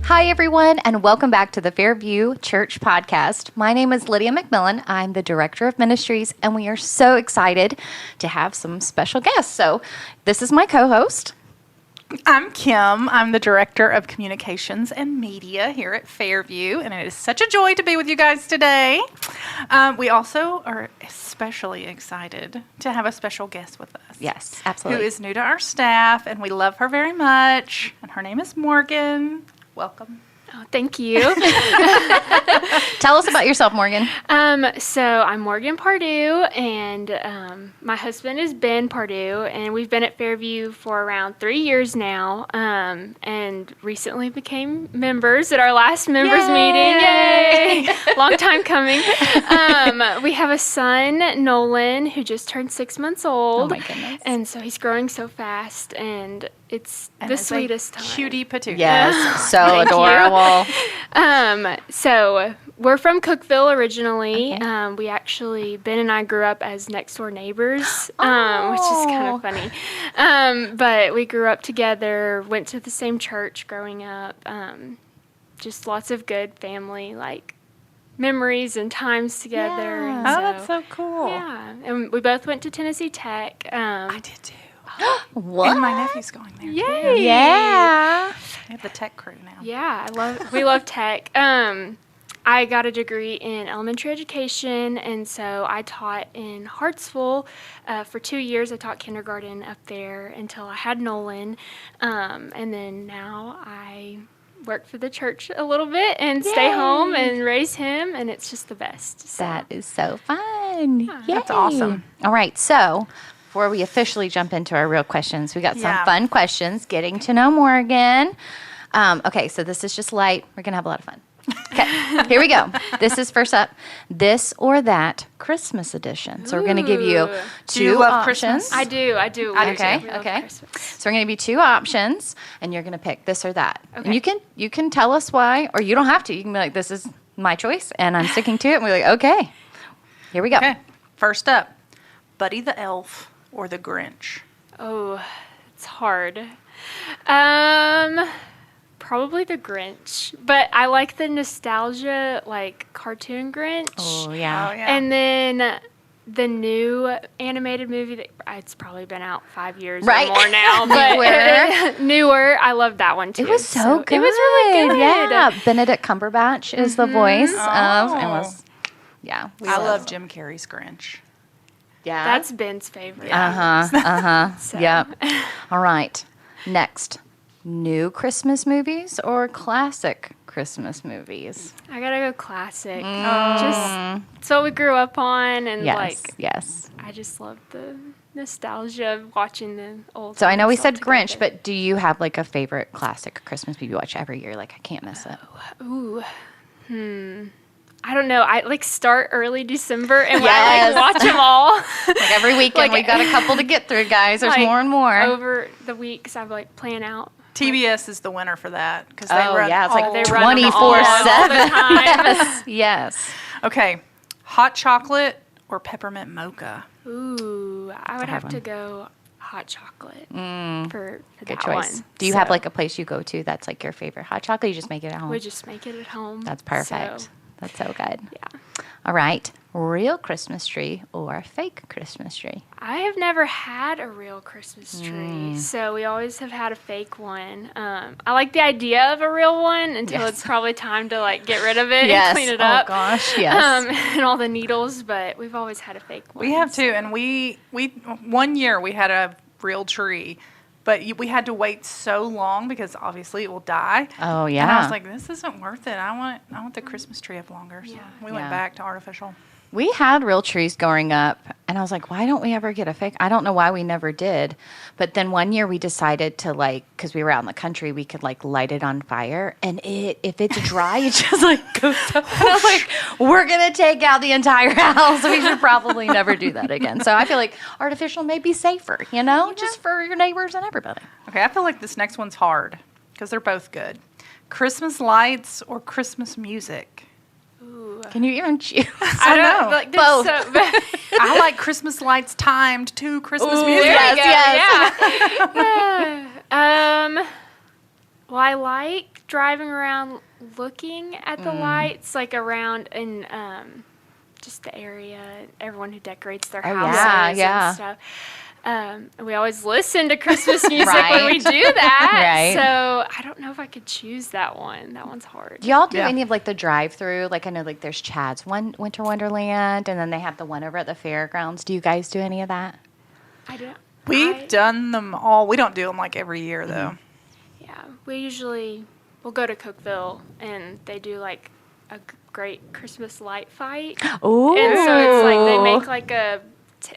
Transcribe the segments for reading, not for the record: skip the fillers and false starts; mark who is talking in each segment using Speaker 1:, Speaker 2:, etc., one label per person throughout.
Speaker 1: Hi, everyone, and welcome back to the Fairview Church Podcast. My name is Lydia McMillan. I'm the Director of Ministries, and we are so excited to have some special guests. So this is my co-host.
Speaker 2: I'm Kim. I'm the Director of Communications and Media here at Fairview, and it is such a joy to be with you guys today. We also are especially excited to have a special guest with us.
Speaker 1: Yes, absolutely.
Speaker 2: Who is new to our staff, and we love her very much. And her name is Morgan. Welcome.
Speaker 3: Oh, thank you.
Speaker 1: Tell us about yourself, Morgan.
Speaker 3: So I'm Morgan Pardue, and my husband is Ben Pardue, and we've been at Fairview for around 3 years now, and recently became members at our last members meeting. Yay! Long time coming. We have a son, Nolan, who just turned 6 months old.
Speaker 1: Oh, my goodness.
Speaker 3: And so he's growing so fast, and it's the sweetest time.
Speaker 2: Cutie patootie.
Speaker 1: Yes, so adorable.
Speaker 3: So we're from Cookeville originally. Okay. We actually, Ben and I grew up as next door neighbors, which is kind of funny. But we grew up together, went to the same church growing up. Just lots of good family, memories and times together.
Speaker 1: Yeah.
Speaker 3: And
Speaker 2: That's so cool.
Speaker 3: Yeah, and we both went to Tennessee Tech.
Speaker 2: I did too.
Speaker 1: What?
Speaker 2: And my nephew's going there.
Speaker 3: Yay!
Speaker 2: Too.
Speaker 1: Yeah.
Speaker 2: We have the tech crew now.
Speaker 3: Yeah, we love tech. I got a degree in elementary education, and so I taught in Hartsville for 2 years. I taught kindergarten up there until I had Nolan, and then now I work for the church a little bit and stay home and raise him, and it's just the best. So.
Speaker 1: That is so fun.
Speaker 3: Yeah.
Speaker 2: That's awesome.
Speaker 1: All right, so before we officially jump into our real questions, we got some fun questions, getting to know Morgan. Okay, so this is just light. We're going to have a lot of fun. Okay, here we go. This is first up, this or that Christmas edition. So we're going to give you
Speaker 2: Do you
Speaker 1: two
Speaker 2: love
Speaker 1: options.
Speaker 2: Christmas?
Speaker 3: I do.
Speaker 1: Okay,
Speaker 3: We love
Speaker 1: okay.
Speaker 3: Christmas.
Speaker 1: So we're going to give you two options, and you're going to pick this or that.
Speaker 3: Okay.
Speaker 1: And you can tell us why, or you don't have to. You can be like, this is my choice, and I'm sticking to it. And we're like, okay, here we go.
Speaker 2: Okay. First up, Buddy the Elf or the Grinch?
Speaker 3: Oh, it's hard. Probably the Grinch, but I like the nostalgia, cartoon Grinch.
Speaker 1: Oh, yeah.
Speaker 2: Oh, yeah.
Speaker 3: And then the new animated movie that it's probably been out 5 years
Speaker 1: Right.
Speaker 3: or more now, but newer. I love that one too.
Speaker 1: It was so good.
Speaker 3: It was really good.
Speaker 1: Yeah, Benedict Cumberbatch is the voice of. It was. Yeah,
Speaker 2: I love Jim Carrey's Grinch.
Speaker 1: Yeah,
Speaker 3: That's Ben's favorite. So.
Speaker 1: Yep. All right. Next, new Christmas movies or classic Christmas movies?
Speaker 3: I gotta go classic. Just it's what we grew up on, and
Speaker 1: Yes.
Speaker 3: I just love the nostalgia of watching the old.
Speaker 1: So I know we
Speaker 3: ones all
Speaker 1: said Grinch,
Speaker 3: together.
Speaker 1: but do you have a favorite classic Christmas movie you watch every year? I can't miss it.
Speaker 3: Ooh, I don't know. I start early December and
Speaker 1: Yes.
Speaker 3: I watch them all.
Speaker 1: Every weekend we got a couple to get through, guys. There's more and more.
Speaker 3: Over the weeks. I plan out.
Speaker 2: TBS is the winner for that because
Speaker 1: Oh,
Speaker 2: they run.
Speaker 1: yeah, it's
Speaker 2: all-
Speaker 3: They run them
Speaker 1: 24/7.
Speaker 3: all the time.
Speaker 1: Yes.
Speaker 2: Okay, hot chocolate or peppermint mocha?
Speaker 3: Ooh, I would
Speaker 1: hard
Speaker 3: have to
Speaker 1: one.
Speaker 3: go hot chocolate for
Speaker 1: Good
Speaker 3: that
Speaker 1: choice.
Speaker 3: one.
Speaker 1: Do you have a place you go to that's your favorite hot chocolate? You just make it at home?
Speaker 3: We just make it at home.
Speaker 1: That's perfect.
Speaker 3: So,
Speaker 1: That's so good.
Speaker 3: yeah.
Speaker 1: All right. Real Christmas tree or fake Christmas tree?
Speaker 3: I have never had a real Christmas tree, so we always have had a fake one. I like the idea of a real one until
Speaker 1: Yes.
Speaker 3: it's probably time to get rid of it
Speaker 1: Yes.
Speaker 3: and clean it
Speaker 1: Oh,
Speaker 3: up.
Speaker 1: gosh, yes.
Speaker 3: And all the needles, but we've always had a fake one.
Speaker 2: We have too, and we 1 year we had a real tree, but we had to wait so long because obviously it will die.
Speaker 1: Oh, yeah.
Speaker 2: And I was like, this isn't worth it. I want the Christmas tree up longer. So we went
Speaker 1: Yeah.
Speaker 2: back to artificial.
Speaker 1: We had real trees growing up, and I was like, why don't we ever get a fake? I don't know why we never did. But then one year we decided to, because we were out in the country, we could, light it on fire. And if it's dry, it just, goes up. And I was like, we're going to take out the entire house. We should probably never do that again. So I feel like artificial may be safer, just for your neighbors and everybody.
Speaker 2: Okay, I feel like this next one's hard because they're both good. Christmas lights or Christmas music?
Speaker 3: Ooh.
Speaker 1: Can you even choose?
Speaker 2: I know.
Speaker 3: Both.
Speaker 2: I like Christmas lights timed to Christmas music.
Speaker 3: There you go.
Speaker 1: Yes.
Speaker 3: Yeah. Well, I like driving around looking at the lights, like around in just the area, everyone who decorates their houses and stuff. We always listen to Christmas music when we do that.
Speaker 1: Right.
Speaker 3: So I don't know if I could choose that one. That one's hard.
Speaker 1: Do y'all do any of like the drive-through? Like I know like there's Chad's Winter Wonderland, and then they have the one over at the fairgrounds. Do you guys do any of that?
Speaker 3: I don't.
Speaker 2: We've done them all. We don't do them like every year though.
Speaker 3: Yeah, we'll go to Cookeville, and they do like a great Christmas light fight.
Speaker 1: Ooh.
Speaker 3: And so it's like they make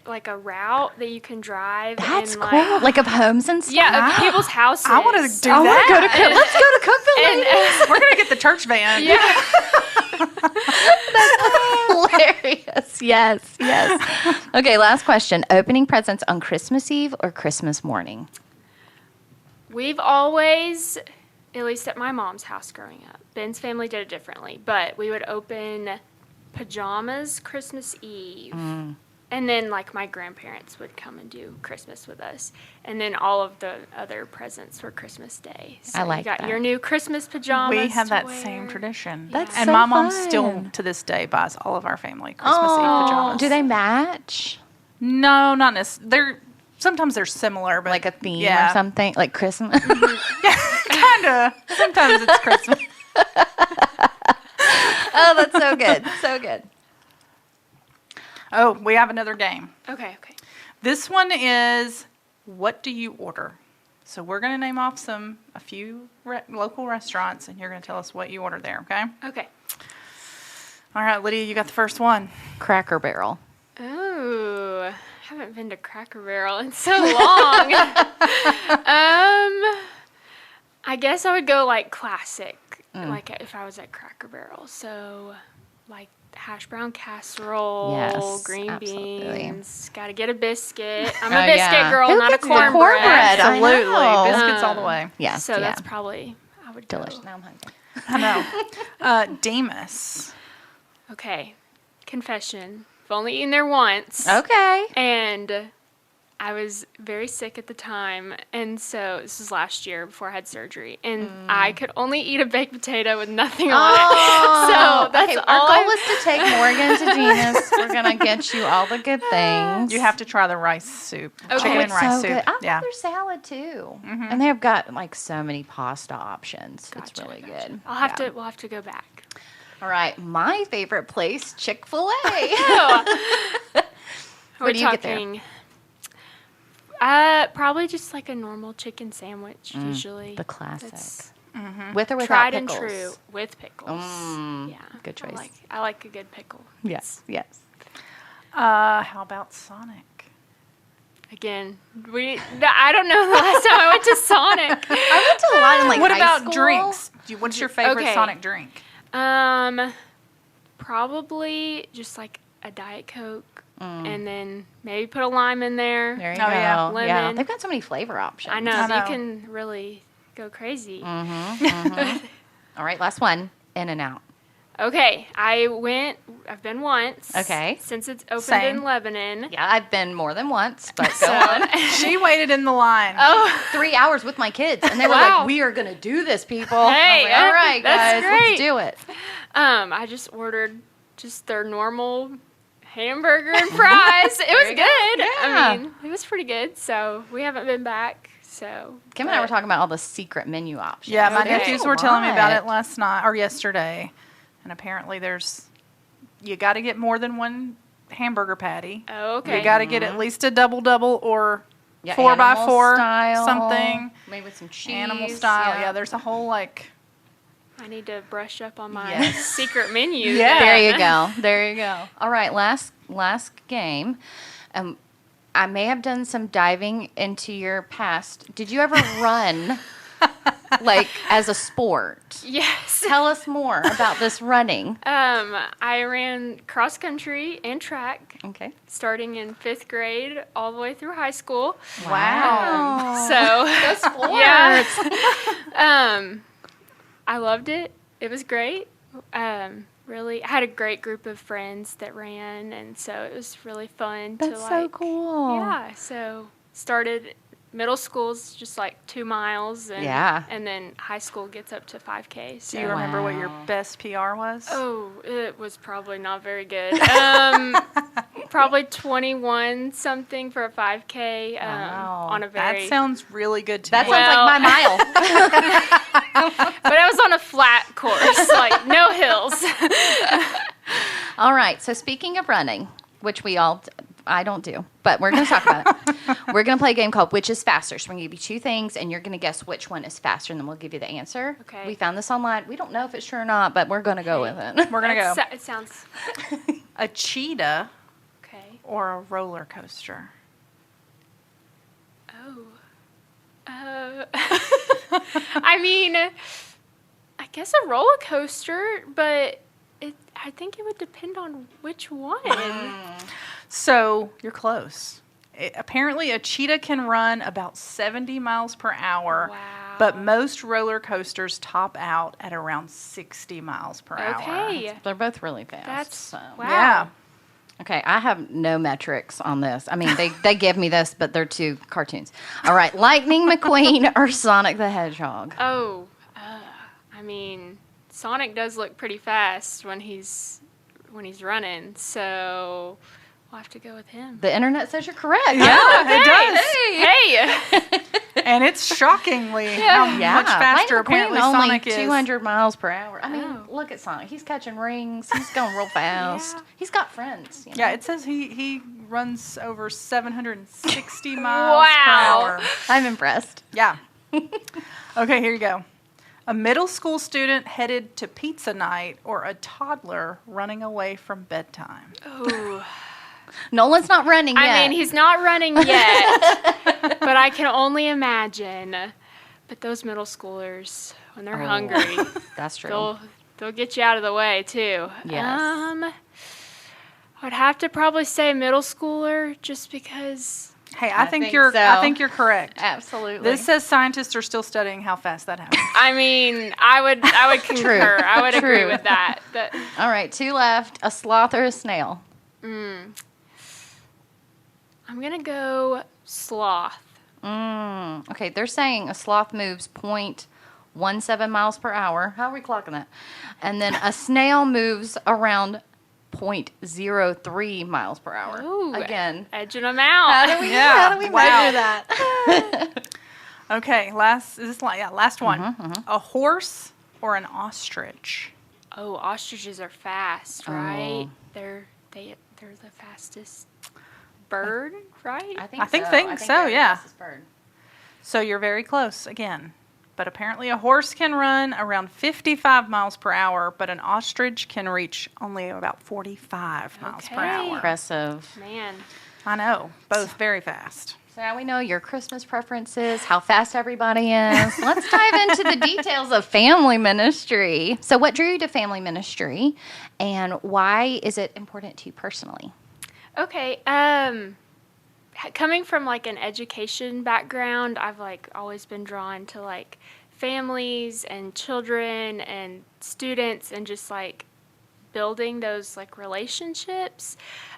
Speaker 3: like a route that you can drive.
Speaker 1: That's
Speaker 3: and
Speaker 1: cool. Like of homes and stuff?
Speaker 3: Yeah, of people's houses.
Speaker 2: I want to do
Speaker 1: I
Speaker 2: that.
Speaker 1: want to go to let's go to Cookeville, ladies.
Speaker 2: We're going to get the church van.
Speaker 3: Yeah.
Speaker 1: Hilarious. Yes. Okay, last question. Opening presents on Christmas Eve or Christmas morning?
Speaker 3: We've always, at least at my mom's house growing up, Ben's family did it differently, but we would open pajamas Christmas Eve. And then, like, my grandparents would come and do Christmas with us. And then all of the other presents were Christmas Day. So
Speaker 1: I like
Speaker 3: you got
Speaker 1: that.
Speaker 3: your new Christmas pajamas.
Speaker 2: We have that
Speaker 3: wear.
Speaker 2: same tradition.
Speaker 1: That's
Speaker 2: and
Speaker 1: so
Speaker 2: my mom
Speaker 1: fun.
Speaker 2: still, to this day, buys all of our family Christmas Eve pajamas.
Speaker 1: Do they match?
Speaker 2: No, not necessarily. Sometimes they're similar, but
Speaker 1: Like a theme
Speaker 2: yeah.
Speaker 1: or something? Like Christmas?
Speaker 2: Kind of. Sometimes it's Christmas.
Speaker 1: Oh, that's so good. So good.
Speaker 2: Oh, we have another game.
Speaker 3: Okay.
Speaker 2: This one is, what do you order? So we're going to name off a few local restaurants, and you're going to tell us what you order there, okay?
Speaker 3: Okay.
Speaker 2: All right, Lydia, you got the first one.
Speaker 1: Cracker Barrel.
Speaker 3: Ooh, I haven't been to Cracker Barrel in so long. I guess I would go like classic, like if I was at Cracker Barrel. So, like hash brown casserole,
Speaker 1: Yes,
Speaker 3: green
Speaker 1: absolutely.
Speaker 3: beans. Got to get a biscuit. I'm
Speaker 1: Oh,
Speaker 3: a biscuit
Speaker 1: yeah.
Speaker 3: girl,
Speaker 1: Who
Speaker 3: not a
Speaker 1: gets the
Speaker 3: cornbread.
Speaker 1: cornbread? I
Speaker 2: Absolutely.
Speaker 1: know.
Speaker 2: Biscuits all the way.
Speaker 1: Yes.
Speaker 3: So
Speaker 1: yeah.
Speaker 3: that's probably I would
Speaker 1: delicious.
Speaker 3: go.
Speaker 1: Now I'm hungry.
Speaker 2: I know. Demas.
Speaker 3: Okay, confession. I've only eaten there once.
Speaker 1: Okay.
Speaker 3: And I was very sick at the time, and so this was last year before I had surgery, and I could only eat a baked potato with nothing on it. So that's
Speaker 1: okay,
Speaker 3: all.
Speaker 1: our goal is to take Morgan to Demas. We're gonna get you all the good things.
Speaker 2: You have to try the rice soup.
Speaker 3: Okay.
Speaker 2: Chicken and
Speaker 1: It's
Speaker 2: rice
Speaker 1: so
Speaker 2: soup.
Speaker 1: good. I love
Speaker 2: Yeah.
Speaker 1: their salad too, and they've got like so many pasta options. It's
Speaker 3: Gotcha,
Speaker 1: really
Speaker 3: gotcha.
Speaker 1: good.
Speaker 3: We'll have to go back.
Speaker 1: All right, my favorite place, Chick-fil-A.
Speaker 3: We're
Speaker 1: do you get there?
Speaker 3: talking. Probably just like a normal chicken sandwich, usually.
Speaker 1: The classic.
Speaker 3: That's
Speaker 1: With or without
Speaker 3: tried
Speaker 1: pickles?
Speaker 3: and true with pickles. Yeah,
Speaker 1: good choice.
Speaker 3: I like a good pickle.
Speaker 1: Yes.
Speaker 2: How about Sonic?
Speaker 3: Again, I don't know the last time I went to Sonic.
Speaker 1: I went to a lot in like
Speaker 2: What
Speaker 1: high
Speaker 2: about
Speaker 1: school.
Speaker 2: drinks? What's your favorite
Speaker 3: Okay.
Speaker 2: Sonic drink?
Speaker 3: Probably just like a Diet Coke, and then maybe put a lime in there.
Speaker 1: There you
Speaker 2: Oh,
Speaker 1: go.
Speaker 2: yeah.
Speaker 3: Lemon.
Speaker 1: They've got so many flavor options.
Speaker 3: I know,
Speaker 2: I know.
Speaker 3: you can really go crazy.
Speaker 1: All right, last one. In-N-Out.
Speaker 3: Okay, I've been once.
Speaker 1: Okay.
Speaker 3: Since it's opened
Speaker 2: Same.
Speaker 3: in Lebanon.
Speaker 1: Yeah, I've been more than once, but go on.
Speaker 2: She waited in the line.
Speaker 3: Oh,
Speaker 1: 3 hours with my kids, and they were
Speaker 3: Wow.
Speaker 1: like, "We are gonna do this, people." I'm
Speaker 3: Hey,
Speaker 1: like, all right,
Speaker 3: that's
Speaker 1: guys, let's
Speaker 3: great.
Speaker 1: do it.
Speaker 3: I just ordered just their normal hamburger and fries. It was
Speaker 1: you
Speaker 3: good.
Speaker 1: go. Yeah.
Speaker 3: I mean, it was pretty good. So we haven't been back. So
Speaker 1: Kim and I were talking about all the secret menu options.
Speaker 2: Yeah, my
Speaker 3: Okay.
Speaker 2: nephews were telling me about
Speaker 1: What?
Speaker 2: it last night or yesterday. And apparently you got to get more than one hamburger patty.
Speaker 3: Oh, okay.
Speaker 2: You got to get at least a double or
Speaker 1: Yeah,
Speaker 2: 4x4
Speaker 1: style,
Speaker 2: something.
Speaker 1: maybe with some cheese.
Speaker 2: Animal style. Yeah, there's a whole like.
Speaker 3: I need to brush up on my
Speaker 2: Yes.
Speaker 3: secret menu.
Speaker 2: Yeah.
Speaker 1: There
Speaker 3: then.
Speaker 1: you go. There you go. All right, last game. I may have done some diving into your past. Did you ever run, like as a sport?
Speaker 3: Yes.
Speaker 1: Tell us more about this running.
Speaker 3: I ran cross country and track
Speaker 1: Okay.
Speaker 3: starting in 5th grade all the way through high school.
Speaker 2: Wow.
Speaker 3: So
Speaker 1: Sports.
Speaker 3: yeah. I loved it. It was great. Really, I had a great group of friends that ran, and so it was really fun.
Speaker 1: That's
Speaker 3: to
Speaker 1: so
Speaker 3: like,
Speaker 1: cool.
Speaker 3: Yeah. So started middle school's just like 2 miles. And,
Speaker 1: Yeah.
Speaker 3: And then high school gets up to 5K. So.
Speaker 2: Do you remember what your best PR was?
Speaker 3: Oh, it was probably not very good. Probably 21 something for a 5K.
Speaker 1: Wow.
Speaker 3: On a very.
Speaker 2: That sounds really good to
Speaker 1: That
Speaker 2: me.
Speaker 1: sounds like my mile.
Speaker 3: But I was on a flat course, like no hills.
Speaker 1: All right. So speaking of running, which I don't do, but we're going to talk about it. We're going to play a game called Which is Faster. So we're going to give you 2 things, and you're going to guess which one is faster, and then we'll give you the answer.
Speaker 3: Okay.
Speaker 1: We found this online. We don't know if it's true or not, but we're going to go with it.
Speaker 2: We're going to go.
Speaker 3: It sounds.
Speaker 2: A cheetah
Speaker 3: Okay.
Speaker 2: or a roller coaster?
Speaker 3: Oh. I mean, I guess a roller coaster, but I think it would depend on which one.
Speaker 2: So you're close. Apparently, a cheetah can run about 70 miles per hour,
Speaker 3: Wow.
Speaker 2: but most roller coasters top out at around 60 miles per hour.
Speaker 3: Okay.
Speaker 1: They're both really fast.
Speaker 3: That's
Speaker 1: so.
Speaker 3: wow.
Speaker 2: Yeah.
Speaker 1: Okay, I have no metrics on this. I mean, they give me this, but they're 2 cartoons. All right, Lightning McQueen or Sonic the Hedgehog?
Speaker 3: Oh, I mean, Sonic does look pretty fast when he's running, so we'll have to go with him.
Speaker 1: The internet says you're correct.
Speaker 2: Yeah, it does.
Speaker 3: Hey.
Speaker 2: And it's shockingly how much faster
Speaker 1: Lightning
Speaker 2: apparently
Speaker 1: McQueen only
Speaker 2: Sonic is.
Speaker 1: 200 miles per hour. I mean,
Speaker 3: Oh.
Speaker 1: look at Sonic. He's catching rings. He's going real fast.
Speaker 3: Yeah.
Speaker 1: He's got friends. You know?
Speaker 2: Yeah, it says he runs over 760 miles per
Speaker 3: Wow.
Speaker 2: hour.
Speaker 1: I'm impressed.
Speaker 2: Yeah. Okay, here you go. A middle school student headed to pizza night or a toddler running away from bedtime?
Speaker 3: Oh.
Speaker 1: Nolan's not running yet.
Speaker 3: I mean, he's not running yet, but I can only imagine. But those middle schoolers, when they're hungry,
Speaker 1: That's true.
Speaker 3: they'll get you out of the way too.
Speaker 1: Yes.
Speaker 2: Um,
Speaker 3: I'd have to probably say middle schooler, just because.
Speaker 2: Hey, I think
Speaker 1: think
Speaker 2: you're
Speaker 1: so.
Speaker 2: I think you're correct.
Speaker 1: Absolutely.
Speaker 2: This says scientists are still studying how fast that happens.
Speaker 3: I mean, I would concur. I would agree
Speaker 1: True.
Speaker 3: with that.
Speaker 1: All right, 2 left. A sloth or a snail?
Speaker 3: I'm gonna go sloth.
Speaker 1: Okay, they're saying a sloth moves 0.17 miles per hour. How are we clocking that? And then a snail moves around 0.03 miles per hour.
Speaker 3: Ooh,
Speaker 1: Again.
Speaker 3: edging them out.
Speaker 1: How do we measure that?
Speaker 2: Okay, last one. A horse or an ostrich?
Speaker 3: Oh, ostriches are fast, right?
Speaker 1: Oh.
Speaker 3: They're the fastest bird, right?
Speaker 1: I
Speaker 2: think
Speaker 1: so.
Speaker 2: so,
Speaker 1: they're the
Speaker 2: yeah.
Speaker 1: fastest bird.
Speaker 2: So you're very close again. But apparently a horse can run around 55 miles per hour, but an ostrich can reach only about 45 miles per
Speaker 3: Okay.
Speaker 2: hour.
Speaker 1: Impressive.
Speaker 3: Man.
Speaker 2: I know, both very fast.
Speaker 1: So now we know your Christmas preferences, how fast everybody is. Let's dive into the details of family ministry. So what drew you to family ministry, and why is it important to you personally?
Speaker 3: Okay. Coming from like an education background, I've like always been drawn to like families and children and students and just like building those like relationships.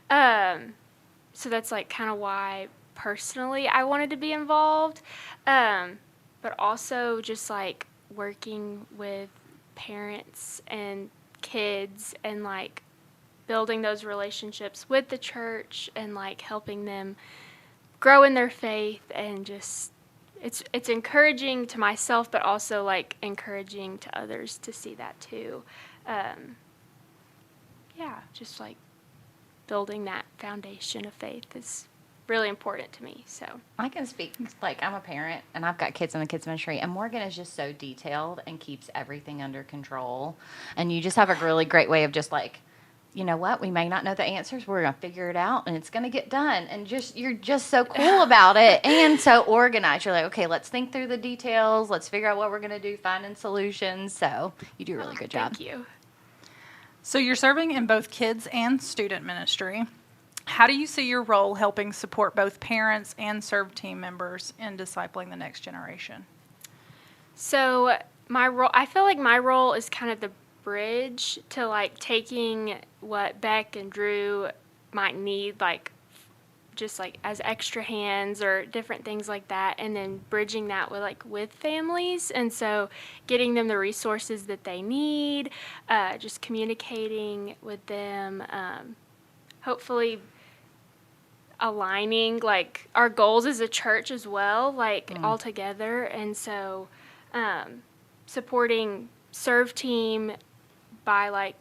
Speaker 3: So that's like kind of why personally I wanted to be involved. But also just like working with parents and kids and like building those relationships with the church and like helping them grow in their faith, and just it's encouraging to myself, but also like encouraging to others to see that too. Just like building that foundation of faith is really important to me. So
Speaker 1: I can speak, like, I'm a parent, and I've got kids in the kids ministry, and Morgan is just so detailed and keeps everything under control. And you just have a really great way of just, like, you know what, we may not know the answers, we're going to figure it out, and it's going to get done. And just you're just so cool about it and so organized. You're like, okay, let's think through the details. Let's figure out what we're going to do, finding solutions. So you do a really good job.
Speaker 3: Thank you.
Speaker 2: So you're serving in both kids and student ministry. How do you see your role helping support both parents and serve team members in discipling the next generation?
Speaker 3: So my role, I feel like my role is kind of the bridge to like taking what Beck and Drew might need like just like as extra hands or different things like that, and then bridging that with families, and so getting them the resources that they need, just communicating with them, hopefully aligning like our goals as a church as well, all together, and so supporting serve team by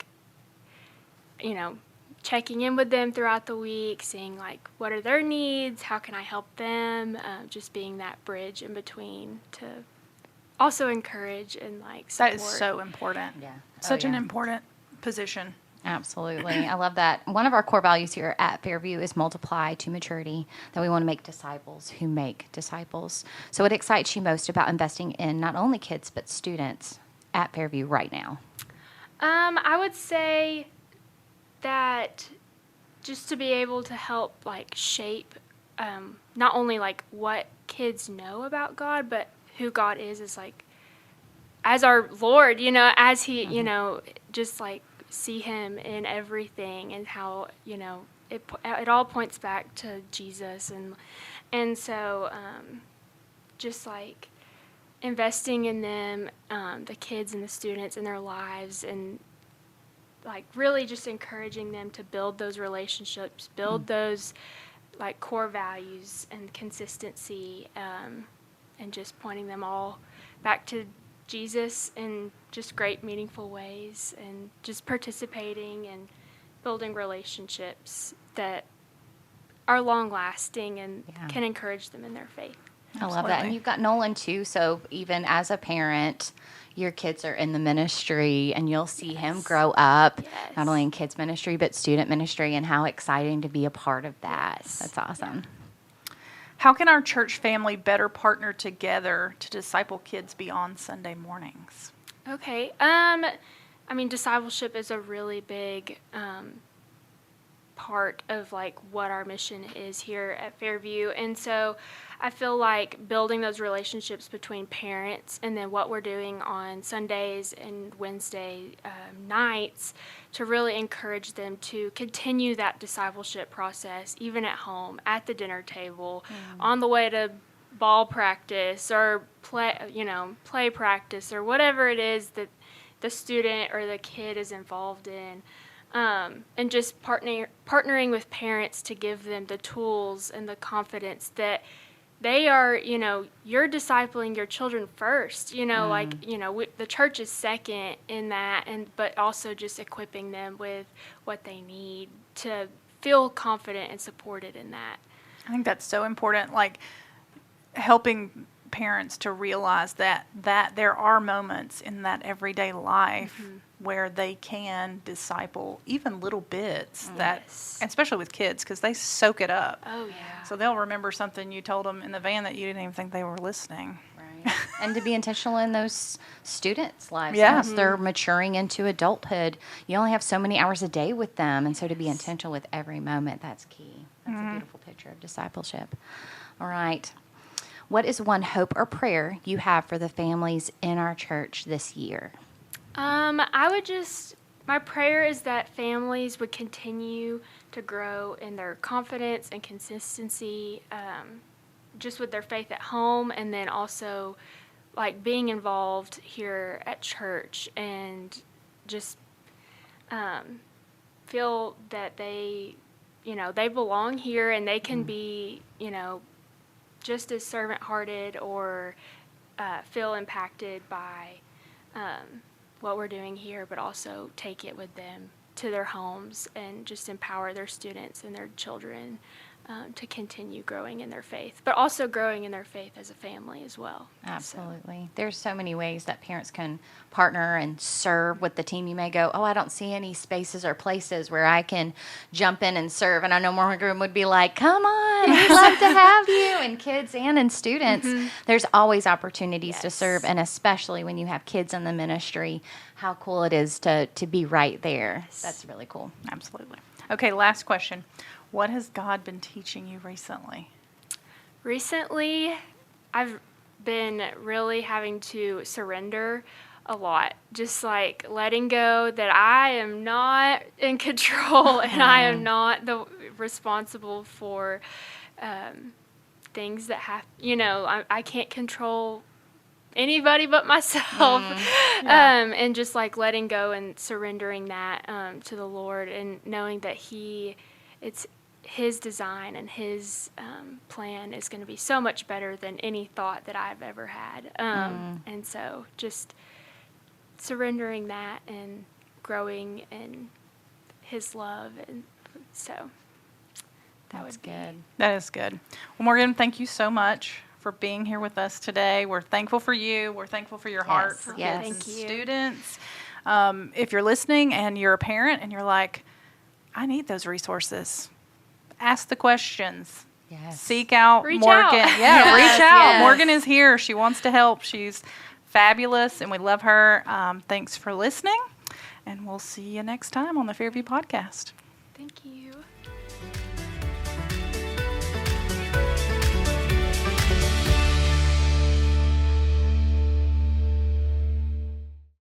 Speaker 3: checking in with them throughout the week, seeing what are their needs, how can I help them, just being that bridge in between to also encourage and support.
Speaker 2: That is so important.
Speaker 1: Yeah.
Speaker 2: Such an important position.
Speaker 1: Absolutely. I love that. One of our core values here at Fairview is multiply to maturity, that we want to make disciples who make disciples. So what excites you most about investing in not only kids but students at Fairview right now?
Speaker 3: I would say that just to be able to help shape not only what kids know about God, but who God is as our Lord, as he, just see him in everything, and how, it all points back to Jesus, and so just investing in them, the kids and the students in their lives, and really just encouraging them to build those relationships, build those core values and consistency, and just pointing them all back to Jesus in just great, meaningful ways, and just participating and building relationships that are long-lasting and can encourage them in their faith.
Speaker 1: I love that. And you've got Nolan, too, so even as a parent, your kids are in the ministry, and you'll see him grow up, not only in kids ministry, but student ministry, and how exciting to be a part of that.
Speaker 3: Yes.
Speaker 1: That's awesome.
Speaker 2: Yeah. How can our church family better partner together to disciple kids beyond Sunday mornings?
Speaker 3: Okay. Discipleship is a really big part of what our mission is here at Fairview, and so I feel like building those relationships between parents and then what we're doing on Sundays and Wednesday nights to really encourage them to continue that discipleship process, even at home, at the dinner table, on the way to ball practice or play practice, or whatever it is that the student or the kid is involved in. And just partnering with parents to give them the tools and the confidence that they are, you're discipling your children first, the church is second in that, but also just equipping them with what they need to feel confident and supported in that.
Speaker 2: I think that's so important, helping parents to realize that there are moments in that everyday life where they can disciple even little bits that, especially with kids, because they soak it up.
Speaker 3: Oh, yeah.
Speaker 2: So they'll remember something you told them in the van that you didn't even think they were listening.
Speaker 1: Right. And to be intentional in those students' lives.
Speaker 2: Yeah.
Speaker 1: As they're maturing into adulthood, you only have so many hours a day with them, and so to be intentional with every moment, that's key. That's a beautiful picture of discipleship. All right. What is one hope or prayer you have for the families in our church this year?
Speaker 3: My prayer is that families would continue to grow in their confidence and consistency, just with their faith at home, and then also being involved here at church, and just feel that they belong here, and they can be, just as servant-hearted or feel impacted by what we're doing here, but also take it with them to their homes and just empower their students and their children to continue growing in their faith, but also growing in their faith as a family as well.
Speaker 1: Absolutely. There's so many ways that parents can partner and serve with the team. You may go, I don't see any spaces or places where I can jump in and serve. And I know Morgan would be like, come on, we'd love to have you. And kids and in students, there's always opportunities to serve. And especially when you have kids in the ministry, how cool it is to be right there.
Speaker 3: Yes.
Speaker 1: That's really cool.
Speaker 2: Absolutely. Okay, last question. What has God been teaching you recently?
Speaker 3: Recently, I've been really having to surrender a lot. Just letting go that I am not in control and I am not the responsible for things that have, I can't control anybody but myself. And just like letting go and surrendering that to the Lord, and knowing that it's his design and his plan is going to be so much better than any thought that I've ever had. And so just surrendering that and growing in his love. And so that was good.
Speaker 2: That is good. Well, Morgan, thank you so much for being here with us today. We're thankful for you. We're thankful for your heart for kids and students. If you're listening and you're a parent and you're like, I need those resources, ask the questions.
Speaker 1: Yes.
Speaker 2: Seek out
Speaker 3: Reach
Speaker 2: Morgan.
Speaker 3: out.
Speaker 2: Yeah, reach out.
Speaker 1: Yes.
Speaker 2: Morgan is here. She wants to help. She's fabulous, and we love her. Thanks for listening, and we'll see you next time on the Fairview Podcast.
Speaker 3: Thank you.